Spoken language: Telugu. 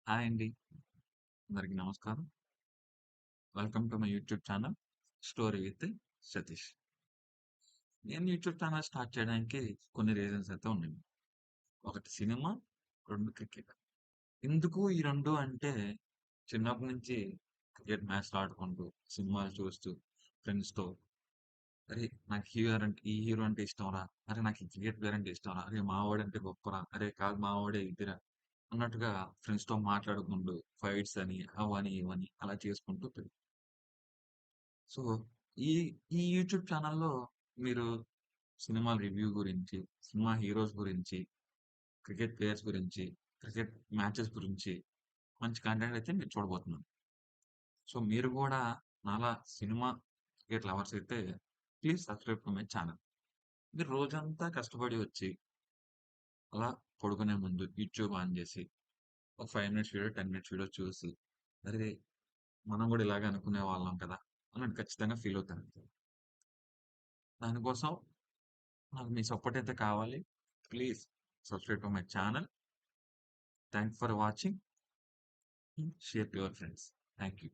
హాయ్ అండి. అందరికి నమస్కారం. Welcome to my YouTube channel story with Satish. నేను యూట్యూబ్ ఛానల్ స్టార్ట్ చేయడానికి కొన్ని రీజన్స్ అయితే ఉన్నాయి. ఒకటి సినిమా, 2 క్రికెట్. ఎందుకు ఈ 2 అంటే చిన్నప్పటి నుంచి క్రికెట్ మ్యాచ్‌లు ఆడుకుంటూ, సినిమాలు చూస్తూ ఫ్రెండ్స్‌తో అరే! నాకు ఈ హీరో అంటే ఇష్టంరా. అరే! నాకు ఈ క్రికెట్ ప్లేయర్ అంటే ఇష్టంరా. అరే! మావోడంటే గొప్పరా. అరే! కాదు మావోడే ఇదిరా అన్నట్టుగా ఫ్రెండ్స్‌తో మాట్లాడుకుంటూ ఫైట్స్ అని, అవని, ఇవని అలా చేసుకుంటూ సో, ఈ ఈ యూట్యూబ్ ఛానెల్‌లో మీరు సినిమా రివ్యూ గురించి, సినిమా హీరోస్ గురించి, క్రికెట్ ప్లేయర్స్ గురించి, క్రికెట్ మ్యాచెస్ గురించి మంచి కంటెంట్ అయితే మీరు చూడబోతున్నారు. సో, మీరు గూడా నాలా సినిమా, క్రికెట్ లవర్స్ అయితే please subscribe to my channel. మీరు రోజంతా కష్టపడి వచ్చి, అలా పడుకునే ముందు యూట్యూబ్ ఆన్ జేసి, ఒక 5 మినిట్స్ వీడియో, 10 మినిట్స్ వీడియో చూసి, అరే! మనం గూడా ఇలాగే అనుకునేవాళ్ళం కదా! అన్నట్టు ఖచ్చితంగా ఫీల్ అవుతారు. దానికోసం నాకు మీ సపోర్ట్ అయితే కావాలి. Please subscribe to my channel. Thanks for watching. Share to your friends. Thank you.